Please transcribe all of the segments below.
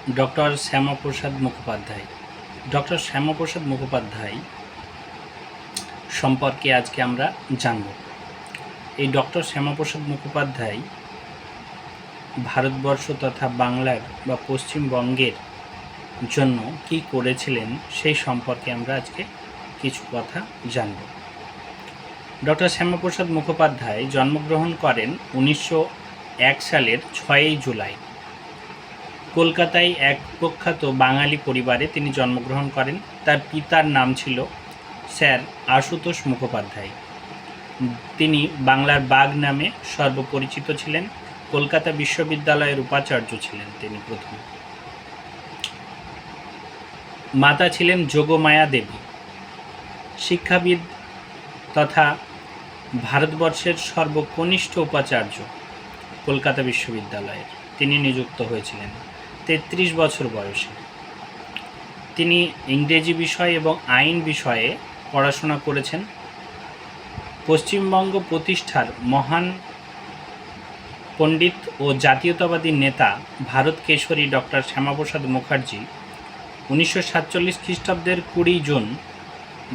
Doctor Shyamaprasad Mukhopadhyay. Doctor Shyamaprasad Mukhopadhyay সম্পর্কে আজকে আমরা জানব। এই ডক্টর শ্যামাপ্রসাদ মুখোপাধ্যায় ভারতবর্ষ তথা বাংলার বা পশ্চিমবঙ্গের জন্য কি করেছিলেন সেই সম্পর্কে আমরা আজকে কিছু কথা জানব। ডক্টর শ্যামাপ্রসাদ মুখোপাধ্যায় জন্মগ্রহণ করেন 1901 সালের 6 জুলাই। কলকাতায় এক প্রখ্যাত বাঙালি পরিবারে তিনি জন্মগ্রহণ করেন। তার পিতার নাম ছিল স্যার আশুতোষ মুখোপাধ্যায়। তিনি বাংলার বাঘ নামে সর্বপরিচিত ছিলেন। কলকাতা বিশ্ববিদ্যালয়ের উপাচার্য ছিলেন তিনি প্রথম। মাতা ছিলেন যোগমায়া দেবী, শিক্ষাবিদ তথা ভারতবর্ষের সর্বকনিষ্ঠ উপাচার্য কলকাতা বিশ্ববিদ্যালয়ের তিনি নিযুক্ত হয়েছিলেন 33 বছর বয়সে। তিনি ইংরেজি বিষয় এবং আইন বিষয়ে পড়াশোনা করেছেন। পশ্চিমবঙ্গ প্রতিষ্ঠার মহান পণ্ডিত ও জাতীয়তাবাদী নেতা ভারত কেশরী ডক্টর শ্যামাপ্রসাদ মুখার্জি 1947 খ্রিস্টাব্দের 20 জুন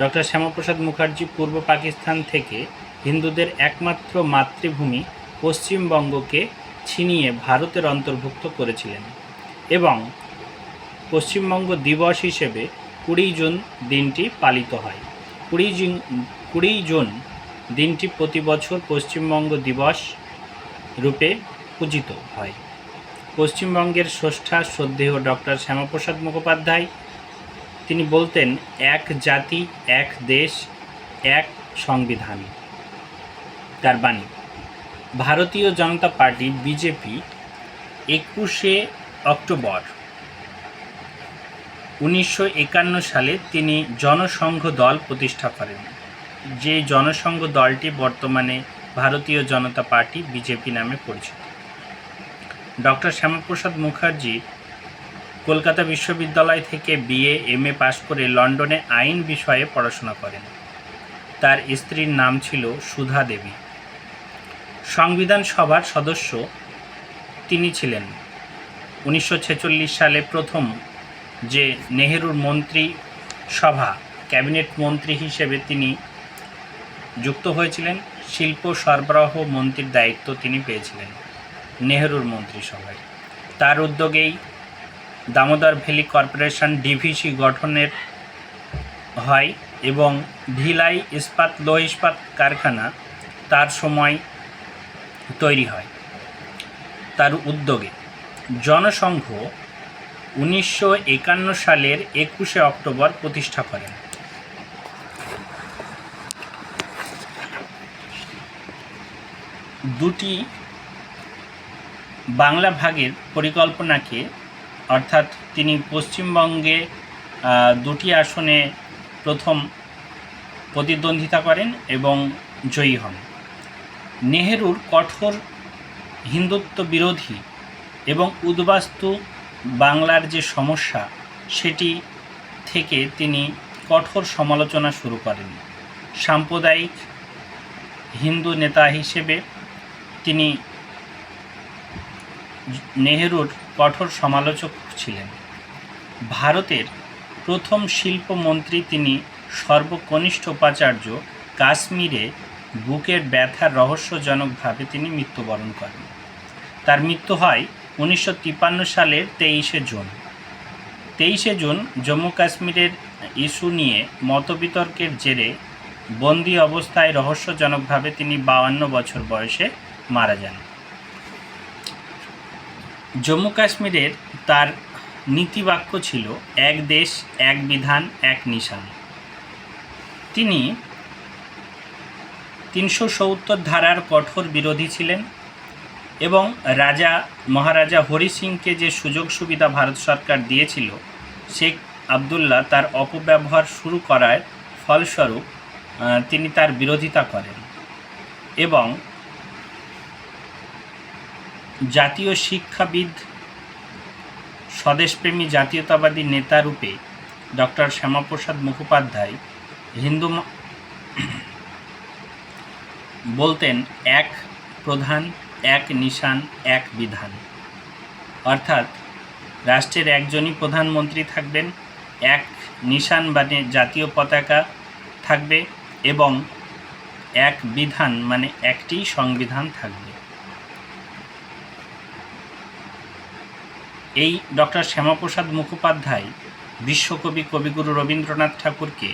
ডক্টর শ্যামাপ্রসাদ মুখার্জি পূর্ব পাকিস্তান থেকে হিন্দুদের একমাত্র মাতৃভূমি পশ্চিমবঙ্গকে ছিনিয়ে ভারতের অন্তর্ভুক্ত করেছিলেন এবং পশ্চিমবঙ্গ দিবস হিসেবে 20 জুন দিনটি পালিত হয়। 20 জুন দিনটি প্রতি বছর পশ্চিমবঙ্গ দিবস রূপে পূজিত হয়। পশ্চিমবঙ্গের স্রষ্টা শ্রদ্ধেয় ডক্টর শ্যামাপ্রসাদ মুখোপাধ্যায় তিনি বলতেন, এক জাতি, এক দেশ, এক সংবিধান। তার বাণী। ভারতীয় জনতা পার্টি বিজেপি 21 অক্টোবর 1951 সালে তিনি জনসংঘ দল প্রতিষ্ঠা করেন। যে জনসংঘ দলটি বর্তমানে ভারতীয় জনতা পার্টি বিজেপি নামে পরিচিত। ডক্টর শ্যামাপ্রসাদ মুখার্জি কলকাতা বিশ্ববিদ্যালয় থেকে BA MA পাশ করে লন্ডনে আইন বিষয়ে পড়াশোনা করেন। তার স্ত্রীর নাম ছিল সুধা দেবী। সংবিধান সভার সদস্য তিনি ছিলেন। 1946 সালে প্রথম যে নেহেরুর মন্ত্রী সভা ক্যাবিনেট মন্ত্রী হিসেবে তিনি যুক্ত হয়েছিলেন। শিল্প সরবরাহ মন্ত্রীর দায়িত্ব তিনি পেয়েছিলেন নেহেরুর মন্ত্রিসভায়। তার উদ্যোগেই দামোদর ভ্যালি কর্পোরেশন DVC গঠনের হয় এবং ভিলাই ইস্পাত লৌহ ইস্পাত কারখানা তার সময় তৈরি হয় তার উদ্যোগে। জনসংঘ 1951 সালের 21 অক্টোবর প্রতিষ্ঠা করেন। দুটি বাংলা ভাগের পরিকল্পনাকে অর্থাৎ তিনি পশ্চিমবঙ্গে 2টি আসনে প্রথম প্রতিদ্বন্দ্বিতা করেন এবং জয়ী হন। নেহেরুর কঠোর হিন্দুত্ব বিরোধী এবং উদ্বাস্তু বাংলার যে সমস্যা সেটি থেকে তিনি কঠোর সমালোচনা শুরু করেন। সাম্প্রদায়িক হিন্দু নেতা হিসেবে তিনি নেহেরুর কঠোর সমালোচক ছিলেন। ভারতের প্রথম শিল্পমন্ত্রী তিনি। সর্বকনিষ্ঠ উপাচার্য। কাশ্মীরে বুকের ব্যথার রহস্যজনকভাবে তিনি মৃত্যুবরণ করেন। তার মৃত্যু হয় 1953 সালের 23 জুন। 23 জুন জম্মু কাশ্মীরের ইস্যু নিয়ে মতবিতর্কের জেরে বন্দি অবস্থায় রহস্যজনকভাবে তিনি 52 বছর বয়সে মারা যান। জম্মু কাশ্মীরের তার নীতিবাক্য ছিল এক দেশ, এক বিধান, এক নিশান। তিনি 370 ধারার কঠোর বিরোধী ছিলেন এবং মহারাজা হরি সিংকে যে সুযোগ সুবিধা ভারত সরকার দিয়েছিল শেখ আবদুল্লাহ তার অপব্যবহার শুরু করার ফলস্বরূপ তিনি তার বিরোধিতা করেন এবং জাতীয় শিক্ষাবিদ, স্বদেশপ্রেমী জাতীয়তাবাদী নেতা রূপে ডক্টর শ্যামাপ্রসাদ মুখোপাধ্যায় হিন্দু বলতেন এক প্রধান, এক নিশান, এক বিধান। অর্থাৎ রাষ্ট্রের একজনই প্রধানমন্ত্রী থাকবেন, এক নিশান মানে জাতীয় পতাকা থাকবে এবং এক বিধান মানে একটি সংবিধান থাকবে। এই ডক্টর শ্যামাপ্রসাদ মুখোপাধ্যায় বিশ্বকবি কবিগুরু রবীন্দ্রনাথ ঠাকুরকে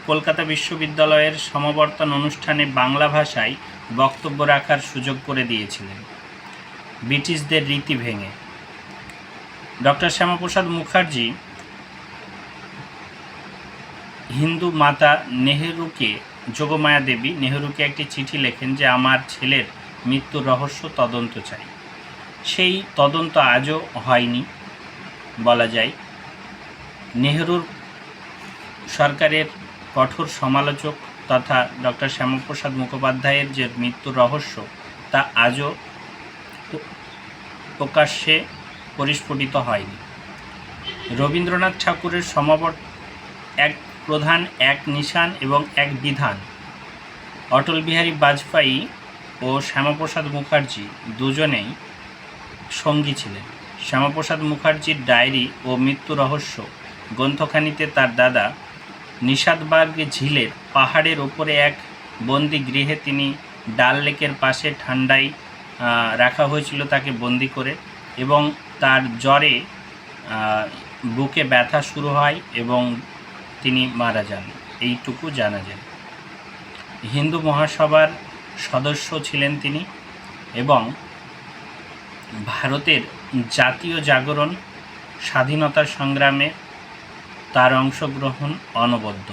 কলকাতা বিশ্ববিদ্যালয়ের সমাবর্তন অনুষ্ঠানে বাংলা ভাষায় বক্তব্য রাখার সুযোগ করে দিয়েছিলেন ব্রিটিশদের রীতি ভেঙে। ডক্টর শ্যামাপ্রসাদ মুখার্জি হিন্দু মাতা নেহেরুকে, যোগমায়া দেবী নেহেরুকে একটি চিঠি লেখেন যে আমার ছেলের মৃত্যুর রহস্য তদন্ত চাই। সেই তদন্ত আজও হয়নি বলা যায়। নেহেরুর সরকারের কঠোর সমালোচক তথা ডক্টর শ্যামাপ্রসাদ মুখোপাধ্যায়ের যে মৃত্যুর রহস্য তা আজও প্রকাশ্যে পরিস্ফুটিত হয়নি। রবীন্দ্রনাথ ঠাকুরের এক প্রধান, এক নিশান এবং এক বিধান অটল বিহারী বাজপেয়ী ও শ্যামাপ্রসাদ মুখার্জি দুজনেই সঙ্গী ছিলেন। শ্যামাপ্রসাদ মুখার্জির ডায়েরি ও মৃত্যু রহস্য গ্রন্থখানিতে তার দাদা নিষাদবার্গ ঝিলের পাহাড়ের ওপরে এক বন্দি গৃহে তিনি ডাল লেকের পাশে ঠান্ডায় রাখা হয়েছিল তাকে বন্দি করে, এবং তার জ্বরে বুকে ব্যথা শুরু হয় এবং তিনি মারা যান, এইটুকু জানা যায়। হিন্দু মহাসভার সদস্য ছিলেন তিনি এবং ভারতের জাতীয় জাগরণ, স্বাধীনতা সংগ্রামে তার অংশগ্রহণ অনবদ্য।